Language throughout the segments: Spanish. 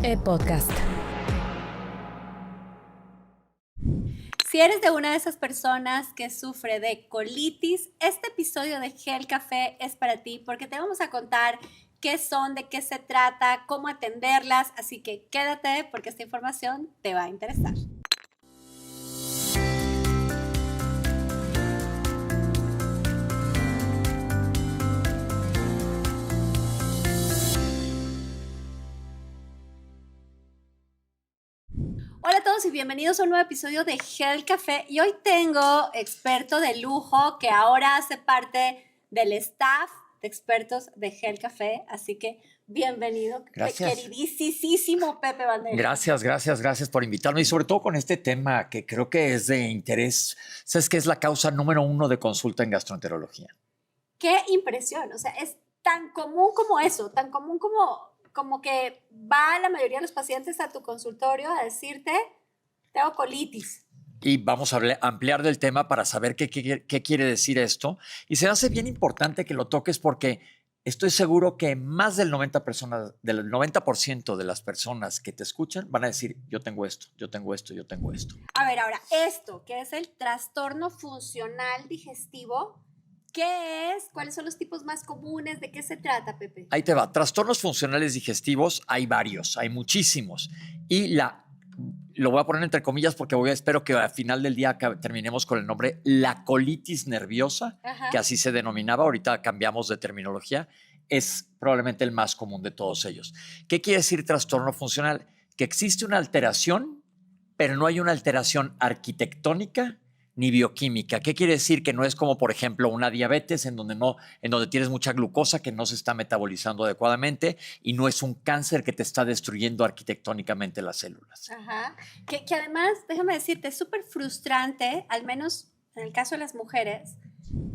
Podcast. Si eres de una de esas personas que sufre de colitis, este episodio de Gel Café es para ti porque te vamos a contar qué son, de qué se trata, cómo atenderlas, así que quédate porque esta información te va a interesar. Hola a todos y bienvenidos a un nuevo episodio de Gel Café. Y hoy tengo experto de lujo que ahora hace parte del staff de expertos de Gel Café. Así que bienvenido, Gracias. queridísimo Pepe Bandera. Gracias por invitarme y sobre todo con este tema que creo que es de interés. ¿Sabes qué es la causa número 1 de consulta en gastroenterología? Qué impresión, o sea, es tan común como eso, tan común como que va la mayoría de los pacientes a tu consultorio a decirte, tengo colitis. Y vamos a ampliar del tema para saber qué quiere decir esto. Y se hace bien importante que lo toques porque estoy seguro que más del 90% de las personas que te escuchan van a decir, yo tengo esto, yo tengo esto, yo tengo esto. A ver, ahora, esto, que es el trastorno funcional digestivo, ¿qué es? ¿Cuáles son los tipos más comunes? ¿De qué se trata, Pepe? Ahí te va. Trastornos funcionales digestivos hay varios, hay muchísimos. Y lo voy a poner entre comillas porque espero que al final del día terminemos con el nombre la colitis nerviosa, que así se denominaba. Ahorita cambiamos de terminología. Es probablemente el más común de todos ellos. ¿Qué quiere decir trastorno funcional? Que existe una alteración, pero no hay una alteración arquitectónica ni bioquímica. ¿Qué quiere decir? Que no es como, por ejemplo, una diabetes en donde tienes mucha glucosa que no se está metabolizando adecuadamente y no es un cáncer que te está destruyendo arquitectónicamente las células. Ajá. Que además, déjame decirte, es súper frustrante, al menos en el caso de las mujeres,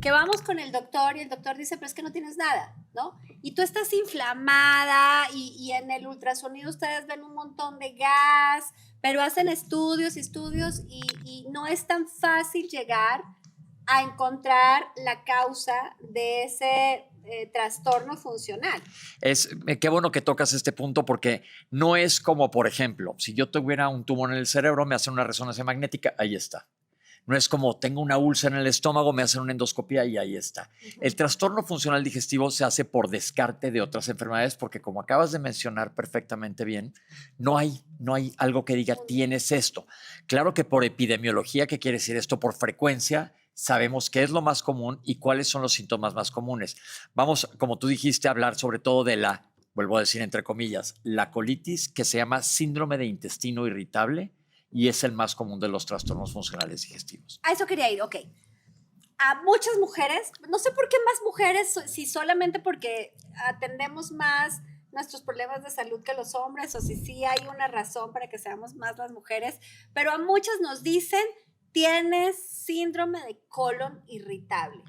que vamos con el doctor y el doctor dice, pero es que no tienes nada, ¿no? Y tú estás inflamada y en el ultrasonido ustedes ven un montón de gas, pero hacen estudios y no es tan fácil llegar a encontrar la causa de ese trastorno funcional. Qué bueno que tocas este punto porque no es como, por ejemplo, si yo tuviera un tumor en el cerebro, me hacen una resonancia magnética, ahí está. No es como tengo una úlcera en el estómago, me hacen una endoscopia y ahí está. El trastorno funcional digestivo se hace por descarte de otras enfermedades porque, como acabas de mencionar perfectamente bien, no hay algo que diga tienes esto. Claro que por epidemiología, ¿qué quiere decir esto? Por frecuencia, sabemos qué es lo más común y cuáles son los síntomas más comunes. Vamos, como tú dijiste, a hablar sobre todo de vuelvo a decir entre comillas, la colitis, que se llama síndrome de intestino irritable, y es el más común de los trastornos funcionales digestivos. A eso quería ir, ok. A muchas mujeres, no sé por qué más mujeres, si solamente porque atendemos más nuestros problemas de salud que los hombres, o si sí hay una razón para que seamos más las mujeres, pero a muchas nos dicen, tienes síndrome de colon irritable.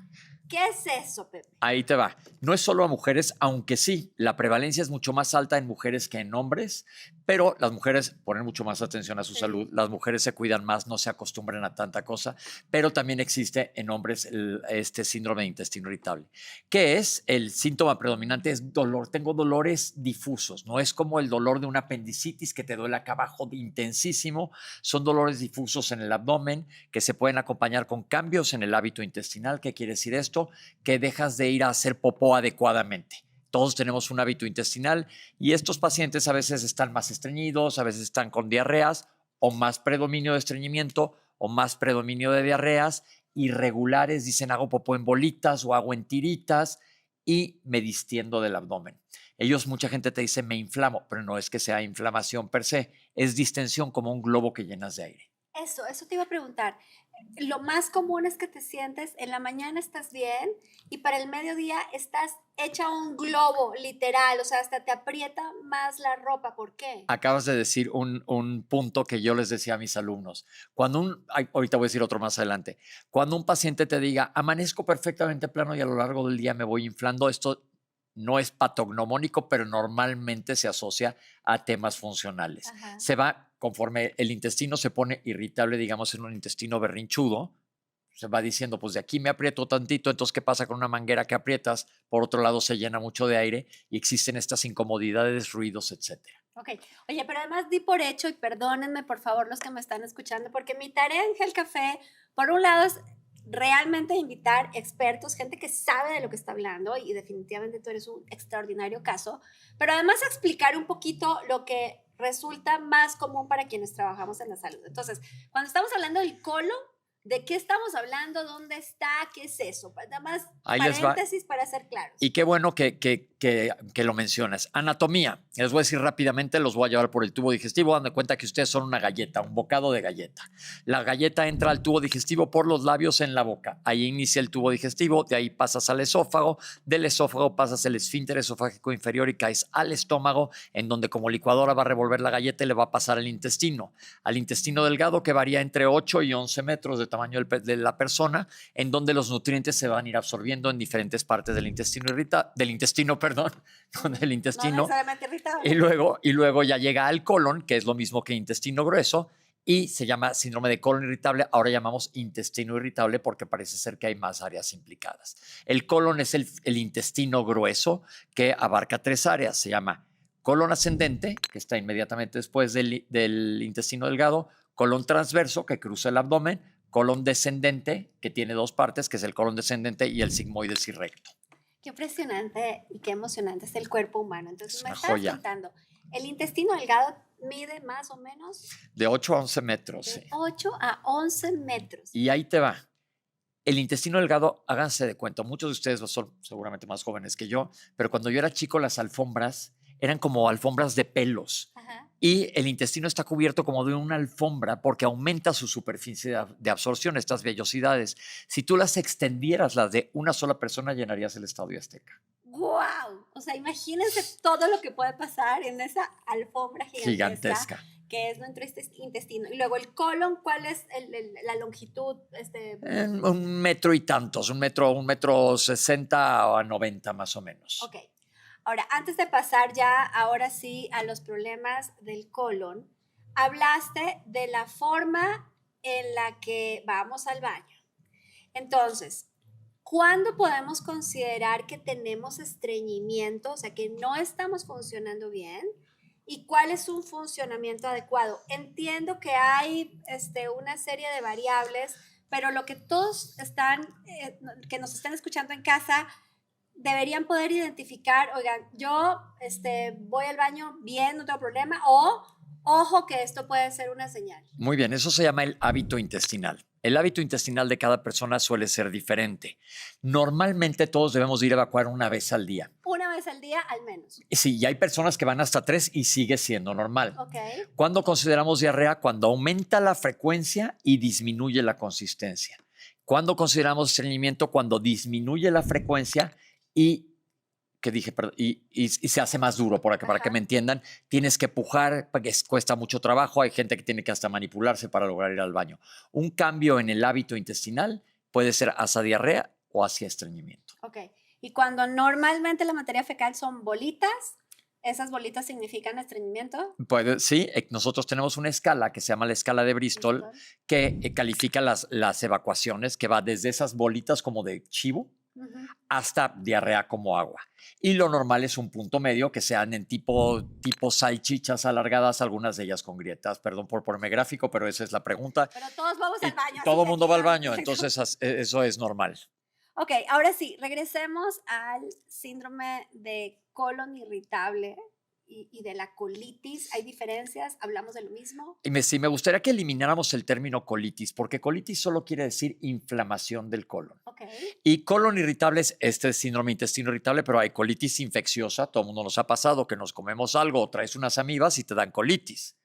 ¿Qué es eso, Pepe? Ahí te va. No es solo a mujeres, aunque sí, la prevalencia es mucho más alta en mujeres que en hombres, pero las mujeres ponen mucho más atención a su salud, las mujeres se cuidan más, no se acostumbran a tanta cosa, pero también existe en hombres este síndrome de intestino irritable. ¿Qué es? El síntoma predominante es dolor. Tengo dolores difusos, no es como el dolor de una apendicitis que te duele acá abajo intensísimo, son dolores difusos en el abdomen que se pueden acompañar con cambios en el hábito intestinal. ¿Qué quiere decir esto? Que dejas de ir a hacer popó adecuadamente. Todos tenemos un hábito intestinal y estos pacientes a veces están más estreñidos, a veces están con diarreas o más predominio de estreñimiento o más predominio de diarreas irregulares, dicen hago popó en bolitas o hago en tiritas y me distiendo del abdomen. Mucha gente te dice me inflamo, pero no es que sea inflamación per se, es distensión como un globo que llenas de aire. Eso te iba a preguntar. Lo más común es que te sientes, en la mañana estás bien y para el mediodía estás hecha un globo, literal, o sea, hasta te aprieta más la ropa. ¿Por qué? Acabas de decir un punto que yo les decía a mis alumnos. Ahorita voy a decir otro más adelante. Cuando un paciente te diga, amanezco perfectamente plano y a lo largo del día me voy inflando, esto no es patognomónico, pero normalmente se asocia a temas funcionales. Ajá. Se va conforme el intestino se pone irritable, digamos, en un intestino berrinchudo, se va diciendo, pues de aquí me aprieto tantito, entonces ¿qué pasa con una manguera que aprietas? Por otro lado se llena mucho de aire y existen estas incomodidades, ruidos, etcétera. Ok, oye, pero además di por hecho, y perdónenme por favor los que me están escuchando, porque mi tarea en Gel Café, por un lado, es realmente invitar expertos, gente que sabe de lo que está hablando, y definitivamente tú eres un extraordinario caso, pero además explicar un poquito lo que resulta más común para quienes trabajamos en la salud. Entonces, cuando estamos hablando del colon, ¿de qué estamos hablando? ¿Dónde está? ¿Qué es eso? Nada más Ahí les va. paréntesis para ser claros. Y qué bueno que lo mencionas. Anatomía. Les voy a decir rápidamente, los voy a llevar por el tubo digestivo, dando cuenta que ustedes son una galleta, un bocado de galleta. La galleta entra al tubo digestivo por los labios en la boca. Ahí inicia el tubo digestivo, de ahí pasas al esófago, del esófago pasas el esfínter esofágico inferior y caes al estómago, en donde como licuadora va a revolver la galleta y le va a pasar al intestino delgado, que varía entre 8 y 11 metros de tamaño de la persona, en donde los nutrientes se van a ir absorbiendo en diferentes partes del intestino del intestino, No necesariamente irritable. y luego ya llega al colon, que es lo mismo que intestino grueso, y se llama síndrome de colon irritable. Ahora llamamos intestino irritable porque parece ser que hay más áreas implicadas. El colon es el intestino grueso que abarca 3 áreas. Se llama colon ascendente, que está inmediatamente después del intestino delgado, colon transverso, que cruza el abdomen, colon descendente, que tiene 2 partes, que es el colon descendente y el sigmoides y recto. Qué impresionante y qué emocionante es el cuerpo humano. Entonces, Es me una estabas joya. contando, el intestino delgado mide más o menos De 8 a 11 metros. de Sí. 8 a 11 metros. Y ahí te va. El intestino delgado, háganse de cuenta, muchos de ustedes son seguramente más jóvenes que yo, pero cuando yo era chico las alfombras eran como alfombras de pelos. Ajá. Y el intestino está cubierto como de una alfombra porque aumenta su superficie de absorción, estas vellosidades. Si tú las extendieras, las de una sola persona, llenarías el Estadio Azteca. ¡Wow! O sea, imagínense todo lo que puede pasar en esa alfombra gigantesca. Que es nuestro intestino. Y luego el colon, ¿cuál es la longitud? En 1 metro y tantos, 1 metro 60 a 90 más o menos. Ok. Ahora, antes de pasar ya, ahora sí, a los problemas del colon, hablaste de la forma en la que vamos al baño. Entonces, ¿cuándo podemos considerar que tenemos estreñimiento, o sea, que no estamos funcionando bien? ¿Y cuál es un funcionamiento adecuado? Entiendo que hay una serie de variables, pero lo que todos que nos están escuchando en casa, deberían poder identificar, oigan, yo voy al baño bien, no tengo problema, o ojo que esto puede ser una señal. Muy bien, eso se llama el hábito intestinal. El hábito intestinal de cada persona suele ser diferente. Normalmente todos debemos ir a evacuar 1 vez al día. 1 vez al día al menos. Sí, y hay personas que van hasta 3 y sigue siendo normal. Okay. ¿Cuándo consideramos diarrea? Cuando aumenta la frecuencia y disminuye la consistencia. ¿Cuándo consideramos estreñimiento? Cuando disminuye la frecuencia y se hace más duro, para que me entiendan. Tienes que pujar, porque cuesta mucho trabajo. Hay gente que tiene que hasta manipularse para lograr ir al baño. Un cambio en el hábito intestinal puede ser hacia diarrea o hacia estreñimiento. Ok. Y cuando normalmente la materia fecal son bolitas, ¿esas bolitas significan estreñimiento? Sí, nosotros tenemos una escala que se llama la escala de Bristol, que califica las evacuaciones, que va desde esas bolitas como de chivo, hasta diarrea como agua. Y lo normal es un punto medio, que sean en tipo salchichas alargadas, algunas de ellas con grietas. Perdón por ponerme gráfico, pero esa es la pregunta. Pero todos vamos al baño. Todo el mundo va al baño, entonces eso es normal. Ok, ahora sí, regresemos al síndrome de colon irritable y de la colitis. ¿Hay diferencias? ¿Hablamos de lo mismo? Sí, me gustaría que elimináramos el término colitis, porque colitis solo quiere decir inflamación del colon. Okay. Y colon irritable es síndrome de intestino irritable, pero hay colitis infecciosa. Todo el mundo nos ha pasado que nos comemos algo o traes unas amibas y te dan colitis.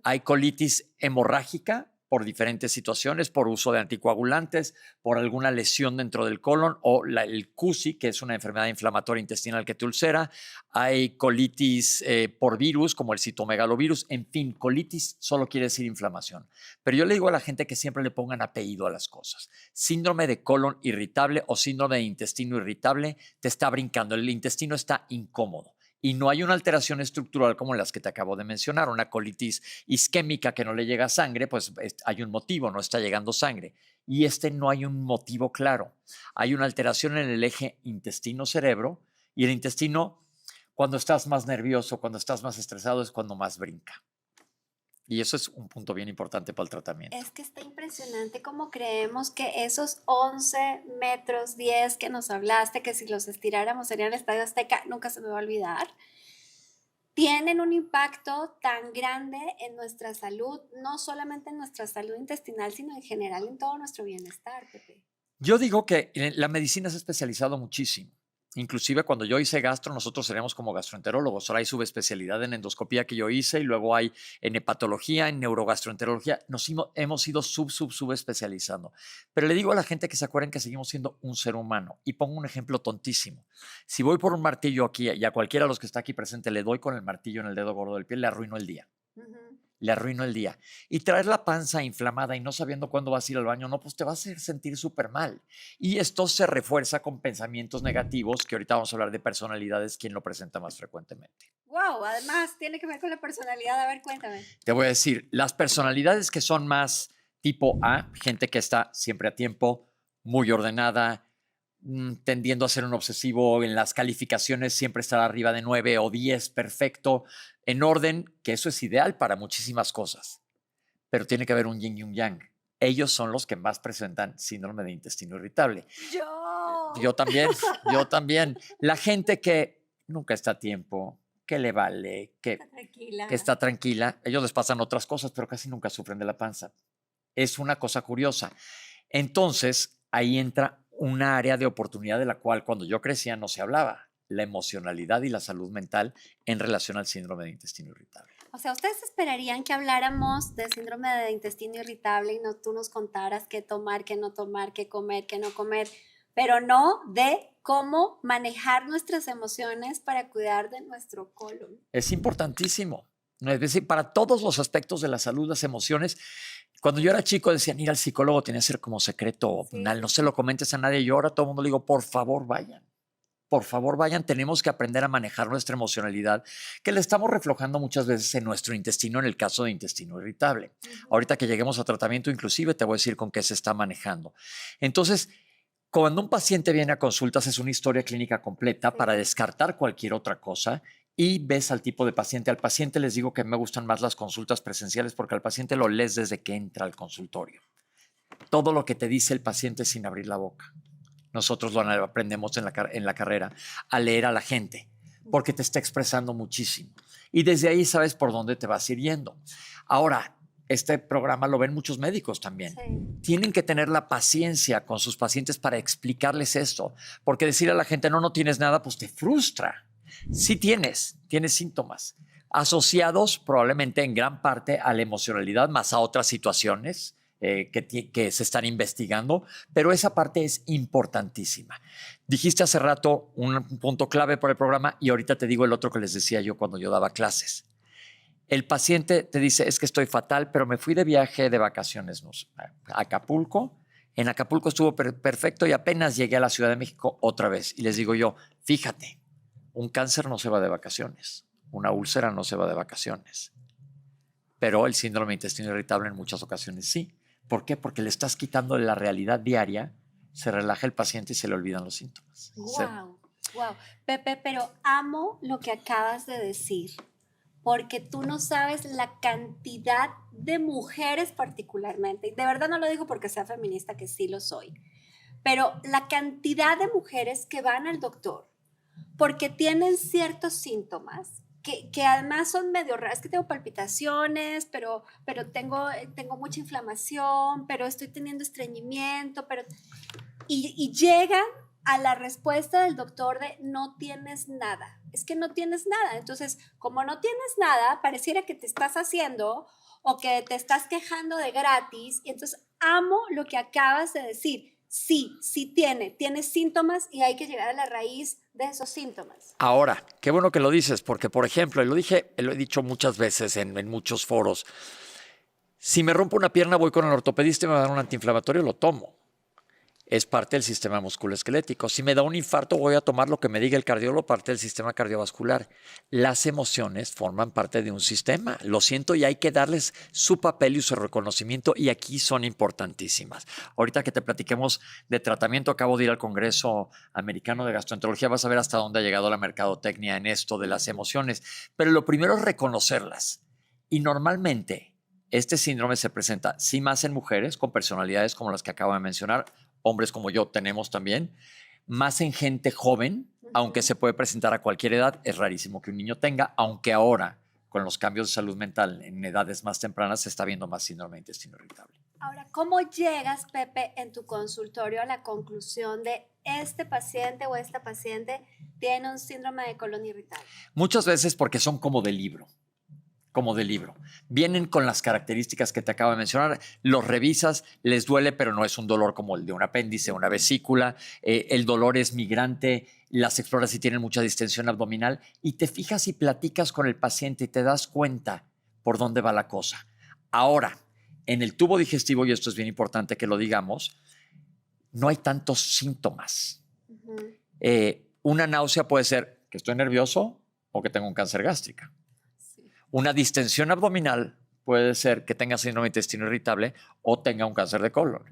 Hay colitis hemorrágica por diferentes situaciones, por uso de anticoagulantes, por alguna lesión dentro del colon o el CUSI, que es una enfermedad inflamatoria intestinal que te ulcera. Hay colitis por virus, como el citomegalovirus. En fin, colitis solo quiere decir inflamación. Pero yo le digo a la gente que siempre le pongan apellido a las cosas. Síndrome de colon irritable o síndrome de intestino irritable te está brincando. El intestino está incómodo. Y no hay una alteración estructural como las que te acabo de mencionar, una colitis isquémica que no le llega sangre, pues hay un motivo, no está llegando sangre. Y no hay un motivo claro. Hay una alteración en el eje intestino-cerebro y el intestino, Cuando estás más nervioso, cuando estás más estresado, es cuando más brinca. Y eso es un punto bien importante para el tratamiento. Es que está impresionante cómo creemos que esos 11 metros 10 que nos hablaste, que si los estiráramos serían el Estadio Azteca, nunca se me va a olvidar, tienen un impacto tan grande en nuestra salud, no solamente en nuestra salud intestinal, sino en general en todo nuestro bienestar, Pepe. Yo digo que la medicina se ha especializado muchísimo. Inclusive cuando yo hice gastro, nosotros seríamos como gastroenterólogos. Ahora hay subespecialidad en endoscopía que yo hice y luego hay en hepatología, en neurogastroenterología. Hemos ido subespecializando. Pero le digo a la gente que se acuerden que seguimos siendo un ser humano. Y pongo un ejemplo tontísimo. Si voy por un martillo aquí y a cualquiera de los que está aquí presente le doy con el martillo en el dedo gordo del pie, le arruino el día. Le arruino el día. Y traer la panza inflamada y no sabiendo cuándo vas a ir al baño, no, pues te va a hacer sentir súper mal. Y esto se refuerza con pensamientos negativos, que ahorita vamos a hablar de personalidades, quién lo presenta más frecuentemente. Wow, además tiene que ver con la personalidad. A ver, cuéntame. Te voy a decir, las personalidades que son más tipo A, gente que está siempre a tiempo, muy ordenada, tendiendo a ser un obsesivo en las calificaciones, siempre estar arriba de 9 o 10, perfecto, en orden, que eso es ideal para muchísimas cosas, pero tiene que haber un yin y un yang. Ellos son los que más presentan síndrome de intestino irritable. Yo también. La gente que nunca está a tiempo, que le vale, que está tranquila, ellos les pasan otras cosas, pero casi nunca sufren de la panza. Es una cosa curiosa. Entonces, ahí entra una área de oportunidad de la cual cuando yo crecía no se hablaba, la emocionalidad y la salud mental en relación al síndrome de intestino irritable. O sea, ¿ustedes esperarían que habláramos de síndrome de intestino irritable y tú nos contaras qué tomar, qué no tomar, qué comer, qué no comer, pero no de cómo manejar nuestras emociones para cuidar de nuestro colon? Es importantísimo. Es decir, para todos los aspectos de la salud, las emociones. Cuando yo era chico decían ir al psicólogo tenía que ser como secreto opcional, no se lo comentes a nadie. Yo ahora a todo el mundo le digo, por favor vayan, tenemos que aprender a manejar nuestra emocionalidad, que le estamos reflejando muchas veces en nuestro intestino, en el caso de intestino irritable. Ahorita que lleguemos a tratamiento, inclusive te voy a decir con qué se está manejando. Entonces, cuando un paciente viene a consultas es una historia clínica completa para descartar cualquier otra cosa y ves al tipo de paciente. Al paciente les digo que me gustan más las consultas presenciales porque al paciente lo lees desde que entra al consultorio. Todo lo que te dice el paciente sin abrir la boca. Nosotros lo aprendemos en la carrera a leer a la gente porque te está expresando muchísimo. Y desde ahí sabes por dónde te vas yendo. Ahora, este programa lo ven muchos médicos también. Sí. Tienen que tener la paciencia con sus pacientes para explicarles esto, porque decir a la gente no tienes nada, pues te frustra. Sí tienes síntomas asociados probablemente en gran parte a la emocionalidad más a otras situaciones que se están investigando, pero esa parte es importantísima. Dijiste hace rato un punto clave para el programa y ahorita te digo el otro que les decía yo cuando yo daba clases. El paciente te dice, es que estoy fatal, pero me fui de viaje de vacaciones a Acapulco. En Acapulco estuvo perfecto y apenas llegué a la Ciudad de México otra vez. Y les digo yo, fíjate, un cáncer no se va de vacaciones, una úlcera no se va de vacaciones, pero el síndrome de intestino irritable en muchas ocasiones sí. ¿Por qué? Porque le estás quitando la realidad diaria, se relaja el paciente y se le olvidan los síntomas. Wow. Pepe, pero amo lo que acabas de decir, porque tú no sabes la cantidad de mujeres particularmente, y de verdad no lo digo porque sea feminista, que sí lo soy, pero la cantidad de mujeres que van al doctor porque tienen ciertos síntomas que además son medio raros. Es que tengo palpitaciones, pero tengo mucha inflamación, pero estoy teniendo estreñimiento, y llegan a la respuesta del doctor de no tienes nada. Es que no tienes nada. Entonces, como no tienes nada, pareciera que te estás haciendo o que te estás quejando de gratis. Y entonces amo lo que acabas de decir. Sí tiene síntomas y hay que llegar a la raíz de esos síntomas. Ahora, qué bueno que lo dices, porque, por ejemplo, lo he dicho muchas veces en muchos foros, si me rompo una pierna voy con el ortopedista y me va a dar un antiinflamatorio, lo tomo. Es parte del sistema musculoesquelético. Si me da un infarto, voy a tomar lo que me diga el cardiólogo, parte del sistema cardiovascular. Las emociones forman parte de un sistema. Lo siento y hay que darles su papel y su reconocimiento y aquí son importantísimas. Ahorita que te platiquemos de tratamiento, acabo de ir al Congreso Americano de Gastroenterología, vas a ver hasta dónde ha llegado la mercadotecnia en esto de las emociones. Pero lo primero es reconocerlas. Y normalmente este síndrome se presenta, sí, más en mujeres con personalidades como las que acabo de mencionar, hombres como yo tenemos también, más en gente joven, aunque se puede presentar a cualquier edad, es rarísimo que un niño tenga, aunque ahora con los cambios de salud mental en edades más tempranas se está viendo más síndrome de intestino irritable. Ahora, ¿cómo llegas, Pepe, en tu consultorio a la conclusión de este paciente o esta paciente tiene un síndrome de colon irritable? Muchas veces porque son como de libro. Como de libro. Vienen con las características que te acabo de mencionar, los revisas, les duele, pero no es un dolor como el de un apéndice, una vesícula, el dolor es migrante, las exploras si tienen mucha distensión abdominal y te fijas y platicas con el paciente y te das cuenta por dónde va la cosa. Ahora, en el tubo digestivo, y esto es bien importante que lo digamos, no hay tantos síntomas. Una náusea puede ser que estoy nervioso o que tengo un cáncer gástrico. Una distensión abdominal puede ser que tenga síndrome de intestino irritable o tenga un cáncer de colon.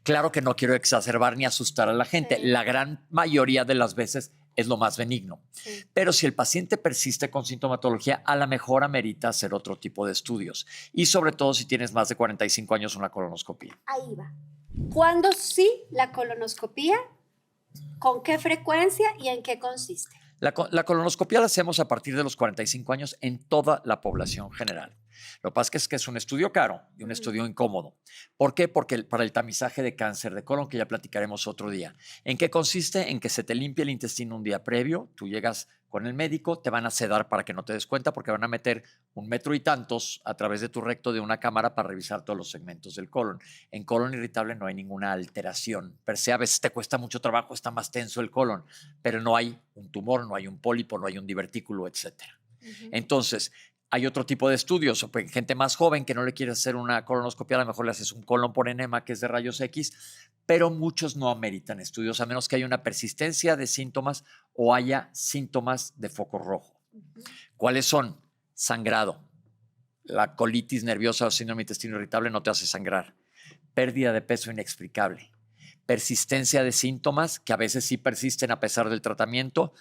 Claro que no quiero exacerbar ni asustar a la gente. Sí. La gran mayoría de las veces es lo más benigno. Sí. Pero si el paciente persiste con sintomatología, a lo mejor amerita hacer otro tipo de estudios. Y sobre todo si tienes más de 45 años, una colonoscopia. Ahí va. ¿Cuándo sí la colonoscopia? ¿Con qué frecuencia y en qué consiste? La colonoscopia la hacemos a partir de los 45 años en toda la población general. Lo que pasa es que es un estudio caro y un estudio incómodo. ¿Por qué? Porque para el tamizaje de cáncer de colon, que ya platicaremos otro día. ¿En qué consiste? En que se te limpia el intestino un día previo, tú llegas con el médico, te van a sedar para que no te des cuenta porque van a meter 1 metro y tantos a través de tu recto de una cámara para revisar todos los segmentos del colon. En colon irritable no hay ninguna alteración. Per se a veces te cuesta mucho trabajo, está más tenso el colon, pero no hay un tumor, no hay un pólipo, no hay un divertículo, etc. Entonces, hay otro tipo de estudios, gente más joven que no le quiere hacer una colonoscopia, a lo mejor le haces un colon por enema que es de rayos X, pero muchos no ameritan estudios a menos que haya una persistencia de síntomas o haya síntomas de foco rojo. ¿Cuáles son? Sangrado. La colitis nerviosa o síndrome de intestino irritable no te hace sangrar. Pérdida de peso inexplicable. Persistencia de síntomas que a veces sí persisten a pesar del tratamiento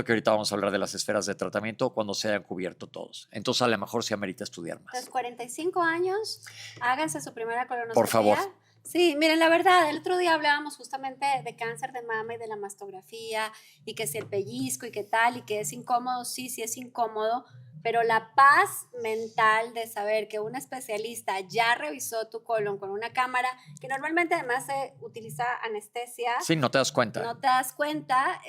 que ahorita vamos a hablar de las esferas de tratamiento cuando se hayan cubierto todos. Entonces a lo mejor sí amerita estudiar más. Entonces, 45 años, háganse su primera colonoscopia. Por favor. Sí, miren, la verdad, el otro día hablábamos justamente de cáncer de mama y de la mastografía y que si el pellizco y qué tal y que es incómodo, sí es incómodo, pero la paz mental de saber que un especialista ya revisó tu colon con una cámara, que normalmente además se utiliza anestesia. Sí, no te das cuenta. No te das cuenta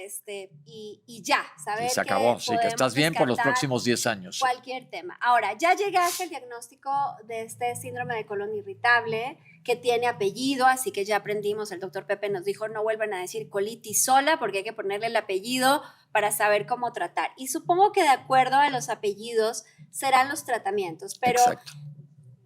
y ya, saber y se acabó, sí, que estás bien por los próximos 10 años. Cualquier tema. Ahora, ya llegaste al diagnóstico de este síndrome de colon irritable, que tiene apellido, así que ya aprendimos, el doctor Pepe nos dijo, no vuelvan a decir colitis sola, porque hay que ponerle el apellido para saber cómo tratar. Y supongo que de acuerdo a los apellidos serán los tratamientos, pero exacto.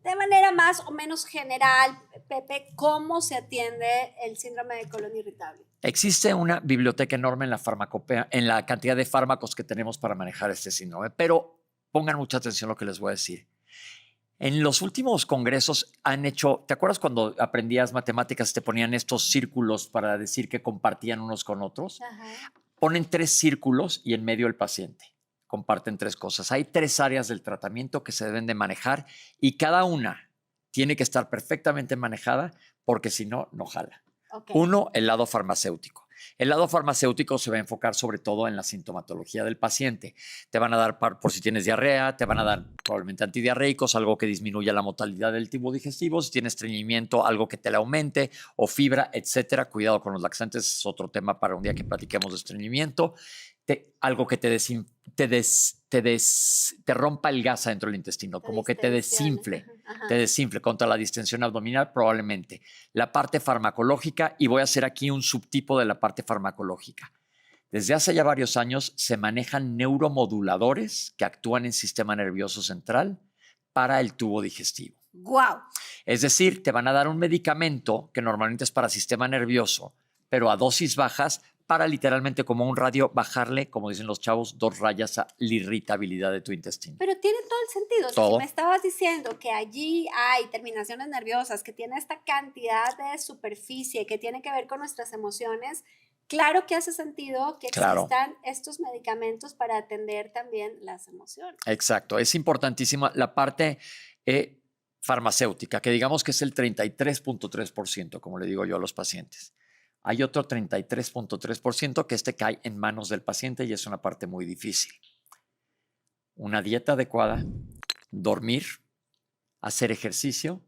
De manera más o menos general, Pepe, ¿cómo se atiende el síndrome de colon irritable? Existe una biblioteca enorme en la farmacopea, en la cantidad de fármacos que tenemos para manejar este síndrome, pero pongan mucha atención a lo que les voy a decir. En los últimos congresos han hecho, ¿te acuerdas cuando aprendías matemáticas te ponían estos círculos para decir que compartían unos con otros? Ajá. Ponen 3 círculos y en medio el paciente. Comparten 3 cosas. Hay 3 áreas del tratamiento que se deben de manejar y cada una tiene que estar perfectamente manejada porque si no, no jala. Okay. 1, el lado farmacéutico. El lado farmacéutico se va a enfocar sobre todo en la sintomatología del paciente. Te van a dar, por si tienes diarrea, te van a dar probablemente antidiarreicos, algo que disminuya la motilidad del tubo digestivo. Si tienes estreñimiento, algo que te la aumente, o fibra, etcétera. Cuidado con los laxantes, es otro tema para un día que platiquemos de estreñimiento. Algo que te rompa el gas dentro del intestino, como que te desinfle. Ajá. Te desinfle contra la distensión abdominal, probablemente. La parte farmacológica, y voy a hacer aquí un subtipo de la parte farmacológica. Desde hace ya varios años se manejan neuromoduladores que actúan en sistema nervioso central para el tubo digestivo. ¡Guau! Es decir, te van a dar un medicamento que normalmente es para sistema nervioso, pero a dosis bajas para literalmente como un radio bajarle, como dicen los chavos, 2 rayas a la irritabilidad de tu intestino. Pero tiene todo el sentido. O sea, Todo. si me estabas diciendo que allí hay terminaciones nerviosas, que tiene esta cantidad de superficie, que tiene que ver con nuestras emociones, claro que hace sentido que Claro. existan estos medicamentos para atender también las emociones. Exacto, es importantísima la parte farmacéutica, que digamos que es el 33.3%, como le digo yo a los pacientes. Hay otro 33.3% que cae en manos del paciente y es una parte muy difícil. Una dieta adecuada, dormir, hacer ejercicio,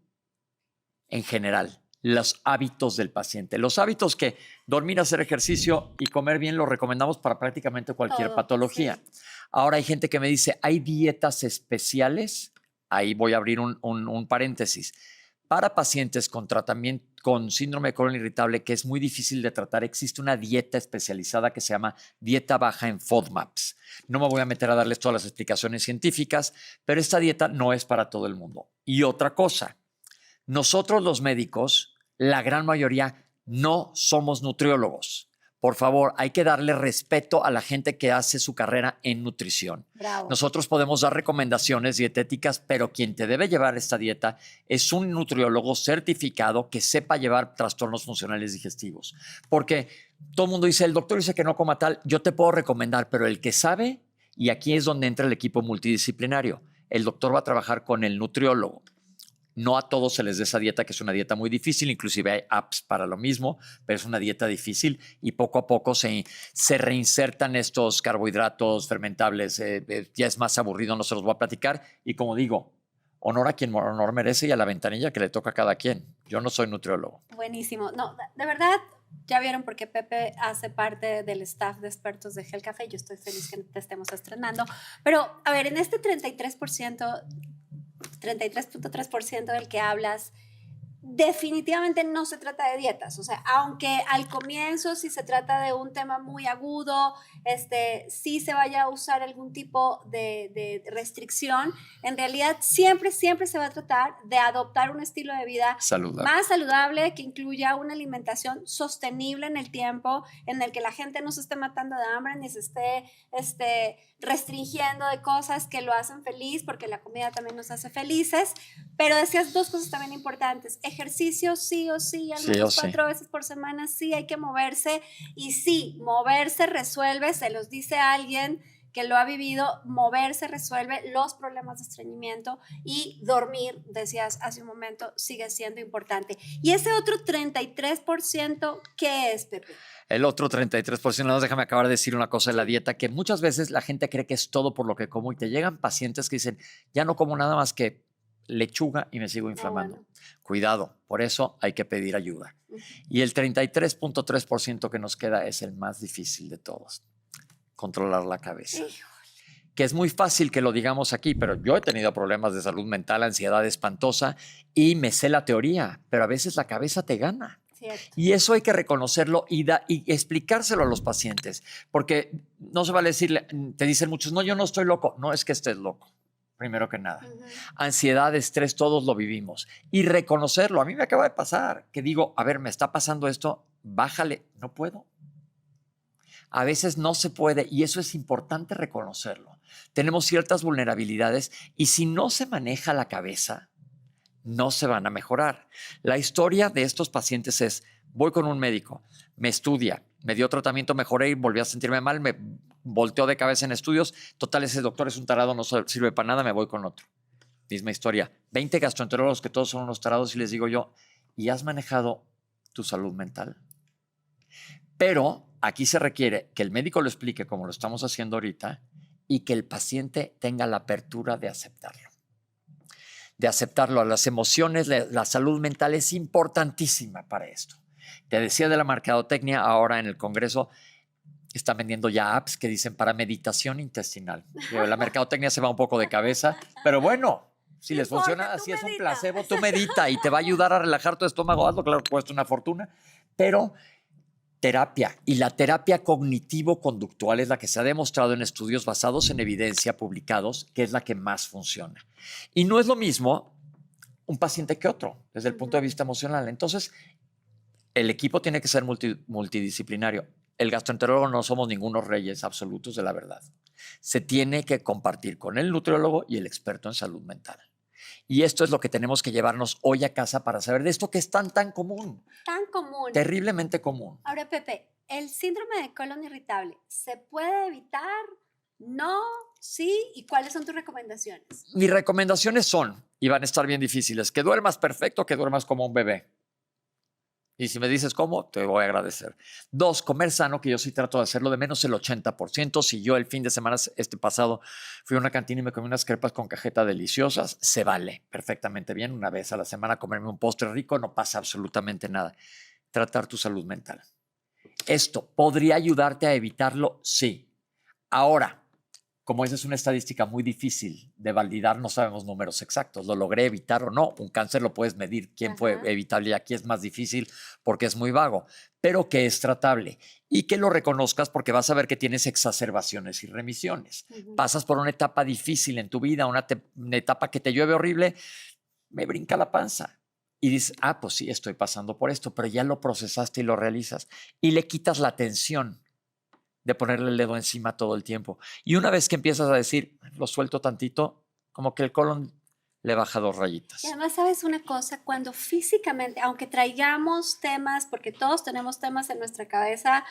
en general, los hábitos del paciente. Los hábitos que dormir, hacer ejercicio y comer bien los recomendamos para prácticamente cualquier Todo, patología. sí. Ahora hay gente que me dice, ¿hay dietas especiales? Ahí voy a abrir un paréntesis. Para pacientes con tratamiento, con síndrome de colon irritable, que es muy difícil de tratar, existe una dieta especializada que se llama dieta baja en FODMAPs. No me voy a meter a darles todas las explicaciones científicas, pero esta dieta no es para todo el mundo. Y otra cosa, nosotros los médicos, la gran mayoría, no somos nutriólogos. Por favor, hay que darle respeto a la gente que hace su carrera en nutrición. Bravo. Nosotros podemos dar recomendaciones dietéticas, pero quien te debe llevar esta dieta es un nutriólogo certificado que sepa llevar trastornos funcionales digestivos. Porque todo el mundo dice, el doctor dice que no coma tal, yo te puedo recomendar, pero el que sabe, y aquí es donde entra el equipo multidisciplinario, el doctor va a trabajar con el nutriólogo. No a todos se les da esa dieta, que es una dieta muy difícil, inclusive hay apps para lo mismo, pero es una dieta difícil y poco a poco se reinsertan estos carbohidratos fermentables. Ya es más aburrido, no se los voy a platicar. Y como digo, honor a quien honor merece y a la ventanilla que le toca a cada quien. Yo no soy nutriólogo. Buenísimo. No, de verdad, ya vieron porque Pepe hace parte del staff de expertos de Gel Café. Yo estoy feliz que te estemos estrenando. Pero, a ver, en este 33.3% del que hablas, definitivamente no se trata de dietas. O sea, aunque al comienzo sí se trata de un tema muy agudo, sí se vaya a usar algún tipo de restricción, en realidad siempre se va a tratar de adoptar un estilo de vida Saludable. más saludable, que incluya una alimentación sostenible en el tiempo, en el que la gente no se esté matando de hambre ni se esté restringiendo de cosas que lo hacen feliz, porque la comida también nos hace felices. Pero decías 2 cosas también importantes: ejercicio sí o sí, al menos 4 veces por semana, sí hay que moverse, y sí, moverse resuelve, se los dice alguien que lo ha vivido, moverse resuelve los problemas de estreñimiento, y dormir, decías hace un momento, sigue siendo importante. Y ese otro 33%, ¿qué es, Pepe? El otro 33%, no, déjame acabar de decir una cosa de la dieta, que muchas veces la gente cree que es todo por lo que como y te llegan pacientes que dicen, ya no como nada más que lechuga y me sigo inflamando. Bueno. Cuidado, por eso hay que pedir ayuda. Y el 33.3% que nos queda es el más difícil de todos: controlar la cabeza. Que es muy fácil que lo digamos aquí, pero yo he tenido problemas de salud mental, ansiedad espantosa, y me sé la teoría, pero a veces la cabeza te gana. Cierto. Y eso hay que reconocerlo y explicárselo a los pacientes, porque no se vale decirle, te dicen muchos, no, yo no estoy loco. No es que estés loco, primero que nada. Ansiedad, estrés, todos lo vivimos. Y reconocerlo. A mí me acaba de pasar que digo, a ver, me está pasando esto, bájale, no puedo. A veces no se puede, y eso es importante reconocerlo. Tenemos ciertas vulnerabilidades y si no se maneja la cabeza, no se van a mejorar. La historia de estos pacientes es, voy con un médico, me estudia, me dio tratamiento, mejoré y volví a sentirme mal, me volteó de cabeza en estudios, total, ese doctor es un tarado, no sirve para nada, me voy con otro. Misma historia, 20 gastroenterólogos que todos son unos tarados, y les digo yo, ¿y has manejado tu salud mental? Pero aquí se requiere que el médico lo explique como lo estamos haciendo ahorita y que el paciente tenga la apertura de aceptarlo. De aceptarlo. Las emociones, la salud mental es importantísima para esto. Te decía de la mercadotecnia, ahora en el Congreso están vendiendo ya apps que dicen para meditación intestinal. La mercadotecnia se va un poco de cabeza, pero bueno, si les funciona así, es un placebo, tú medita y te va a ayudar a relajar tu estómago. Hazlo, claro, cuesta una fortuna, pero terapia, y la terapia cognitivo-conductual es la que se ha demostrado en estudios basados en evidencia publicados que es la que más funciona. Y no es lo mismo un paciente que otro, desde el punto de vista emocional. Entonces, el equipo tiene que ser multidisciplinario. El gastroenterólogo no somos ningunos reyes absolutos de la verdad. Se tiene que compartir con el nutriólogo y el experto en salud mental. Y esto es lo que tenemos que llevarnos hoy a casa para saber de esto que es tan común. Tan común. Terriblemente común. Ahora, Pepe, ¿el síndrome de colon irritable se puede evitar? ¿No? ¿Sí? ¿Y cuáles son tus recomendaciones? Mis recomendaciones son, y van a estar bien difíciles, que duermas perfecto, que duermas como un bebé. Y si me dices cómo, te voy a agradecer. 2, comer sano, que yo sí trato de hacerlo de menos el 80%. Si yo el fin de semana pasado fui a una cantina y me comí unas crepas con cajeta deliciosas, se vale perfectamente bien. Una vez a la semana comerme un postre rico, no pasa absolutamente nada. Tratar tu salud mental. ¿Esto podría ayudarte a evitarlo? Sí. Ahora, como esa es una estadística muy difícil de validar, no sabemos números exactos. ¿Lo logré evitar o no? Un cáncer lo puedes medir. ¿Quién fue evitable? Y aquí es más difícil porque es muy vago, pero que es tratable y que lo reconozcas porque vas a ver que tienes exacerbaciones y remisiones. Pasas por una etapa difícil en tu vida, una etapa que te llueve horrible, me brinca la panza. Y dices, pues sí, estoy pasando por esto, pero ya lo procesaste y lo realizas. Y le quitas la tensión de ponerle el dedo encima todo el tiempo. Y una vez que empiezas a decir, lo suelto tantito, como que el colon le baja 2 rayitas. Y además, ¿sabes una cosa? Cuando físicamente, aunque traigamos temas, porque todos tenemos temas en nuestra cabeza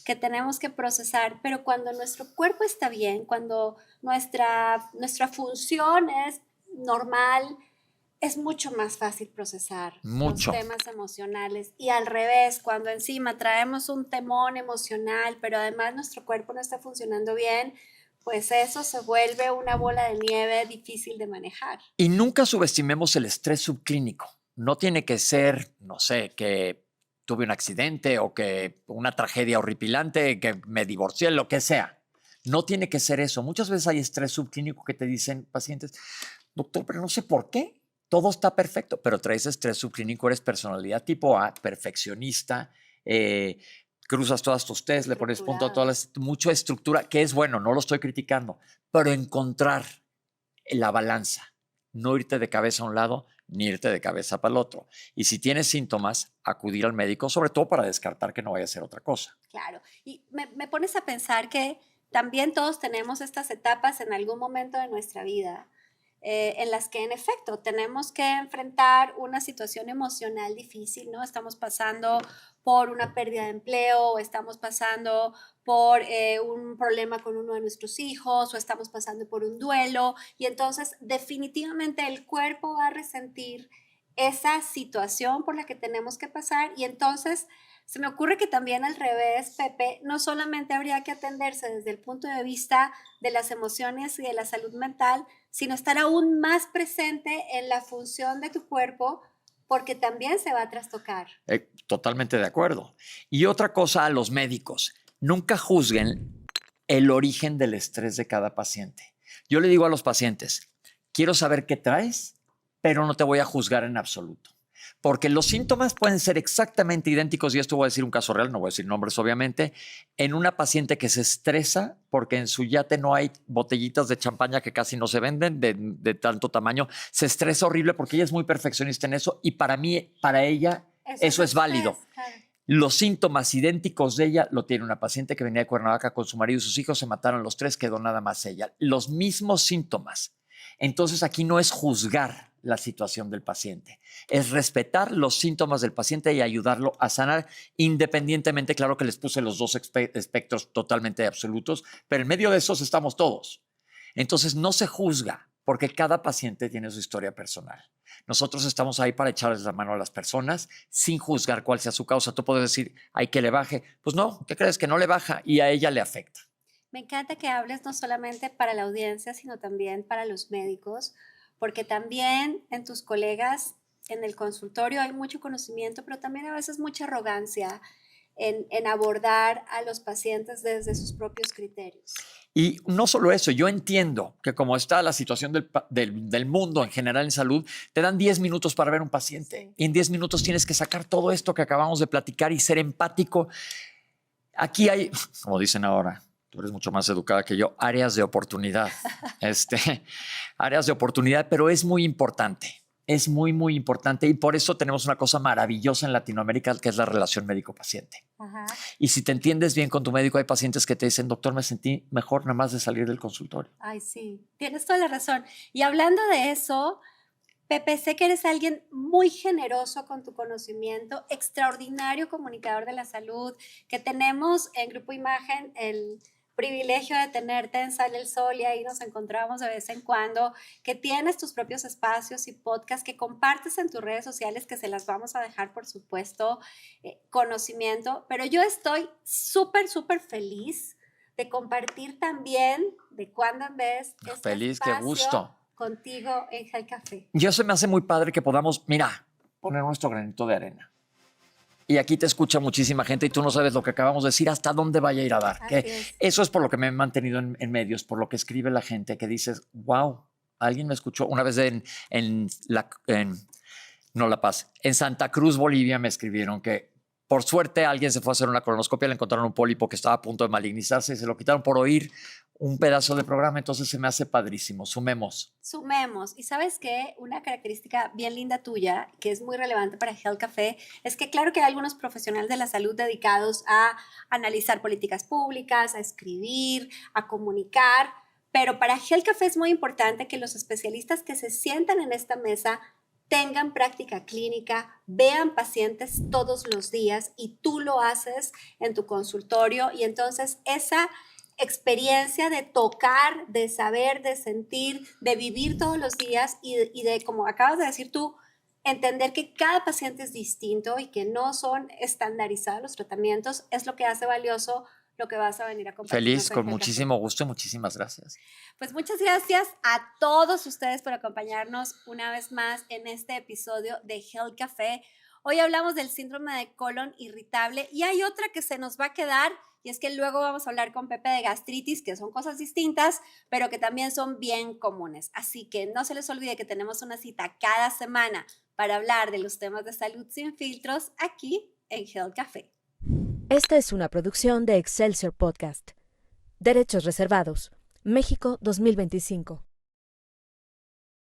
que tenemos que procesar, pero cuando nuestro cuerpo está bien, cuando nuestra función es normal, es mucho más fácil procesar los temas emocionales. Y al revés, cuando encima traemos un temón emocional, pero además nuestro cuerpo no está funcionando bien, pues eso se vuelve una bola de nieve difícil de manejar. Y nunca subestimemos el estrés subclínico. No tiene que ser, no sé, que tuve un accidente o que una tragedia horripilante, que me divorcié, lo que sea. No tiene que ser eso. Muchas veces hay estrés subclínico que te dicen pacientes, doctor, pero no sé por qué. Todo está perfecto, pero traes estrés subclínico, eres personalidad tipo A, perfeccionista, cruzas todas tus tests, le pones punto a todas mucha estructura, que es bueno, no lo estoy criticando, pero encontrar la balanza, no irte de cabeza a un lado, ni irte de cabeza para el otro. Y si tienes síntomas, acudir al médico, sobre todo para descartar que no vaya a ser otra cosa. Claro, y me pones a pensar que también todos tenemos estas etapas en algún momento de nuestra vida. En las que en efecto tenemos que enfrentar una situación emocional difícil, ¿no? Estamos pasando por una pérdida de empleo, o estamos pasando por un problema con uno de nuestros hijos, o estamos pasando por un duelo, y entonces definitivamente el cuerpo va a resentir esa situación por la que tenemos que pasar, y entonces se me ocurre que también al revés, Pepe, no solamente habría que atenderse desde el punto de vista de las emociones y de la salud mental, sino estar aún más presente en la función de tu cuerpo, porque también se va a trastocar. Totalmente de acuerdo. Y otra cosa a los médicos, nunca juzguen el origen del estrés de cada paciente. Yo le digo a los pacientes, quiero saber qué traes, pero no te voy a juzgar en absoluto. Porque los síntomas pueden ser exactamente idénticos, y esto voy a decir un caso real, no voy a decir nombres obviamente, en una paciente que se estresa porque en su yate no hay botellitas de champaña que casi no se venden de tanto tamaño, se estresa horrible porque ella es muy perfeccionista en eso y para ella eso es válido. Claro. Los síntomas idénticos de ella lo tiene una paciente que venía de Cuernavaca con su marido y sus hijos, se mataron los 3, quedó nada más ella. Los mismos síntomas. Entonces aquí no es juzgar la situación del paciente, es respetar los síntomas del paciente y ayudarlo a sanar independientemente. Claro que les puse los 2 espectros totalmente absolutos, pero en medio de esos estamos todos. Entonces no se juzga porque cada paciente tiene su historia personal. Nosotros estamos ahí para echarles la mano a las personas sin juzgar cuál sea su causa. Tú puedes decir, hay que le baje. Pues no, ¿qué crees? Que no le baja y a ella le afecta. Me encanta que hables no solamente para la audiencia, sino también para los médicos, porque también en tus colegas en el consultorio hay mucho conocimiento, pero también a veces mucha arrogancia en abordar a los pacientes desde sus propios criterios. Y no solo eso, yo entiendo que como está la situación del mundo en general en salud, te dan 10 minutos para ver un paciente. Sí. Y en 10 minutos tienes que sacar todo esto que acabamos de platicar y ser empático. Aquí hay, como dicen ahora, tú eres mucho más educada que yo, áreas de oportunidad. Áreas de oportunidad, pero es muy importante. es muy, muy importante y por eso tenemos una cosa maravillosa en Latinoamérica que es la relación médico-paciente. Ajá. Y si te entiendes bien con tu médico, hay pacientes que te dicen, doctor, me sentí mejor nada más de salir del consultorio. Ay, sí, tienes toda la razón. Y hablando de eso, Pepe, sé que eres alguien muy generoso con tu conocimiento, extraordinario comunicador de la salud, que tenemos en Grupo Imagen el privilegio de tenerte en Sale el Sol y ahí nos encontramos de vez en cuando, que tienes tus propios espacios y podcasts que compartes en tus redes sociales, que se las vamos a dejar, por supuesto, conocimiento, pero yo estoy súper, súper feliz de compartir también de cuando en vez este Feliz, qué espacio gusto. contigo en Health Café. Yo se me hace muy padre que podamos, mira, poner nuestro granito de arena. Y aquí te escucha muchísima gente y tú no sabes lo que acabamos de decir, hasta dónde vaya a ir a dar. Eso es por lo que me he mantenido en medios, por lo que escribe la gente, que dices, wow, alguien me escuchó. Una vez no La Paz, en Santa Cruz, Bolivia, me escribieron que por suerte alguien se fue a hacer una colonoscopia, le encontraron un pólipo que estaba a punto de malignizarse y se lo quitaron por oír un pedazo de programa, entonces se me hace padrísimo. Sumemos. Y ¿sabes qué? Una característica bien linda tuya, que es muy relevante para Health Café, es que claro que hay algunos profesionales de la salud dedicados a analizar políticas públicas, a escribir, a comunicar, pero para Health Café es muy importante que los especialistas que se sientan en esta mesa tengan práctica clínica, vean pacientes todos los días y tú lo haces en tu consultorio y entonces esa experiencia de tocar, de saber, de sentir, de vivir todos los días y de, como acabas de decir tú, entender que cada paciente es distinto y que no son estandarizados los tratamientos, es lo que hace valioso lo que vas a venir a compartir. Feliz, con muchísimo gusto y muchísimas gracias. Pues muchas gracias a todos ustedes por acompañarnos una vez más en este episodio de Health Café. Hoy hablamos del síndrome de colon irritable y hay otra que se nos va a quedar y es que luego vamos a hablar con Pepe de gastritis, que son cosas distintas, pero que también son bien comunes. Así que no se les olvide que tenemos una cita cada semana para hablar de los temas de salud sin filtros aquí en Health Café. Esta es una producción de Excelsior Podcast. Derechos reservados. México 2025.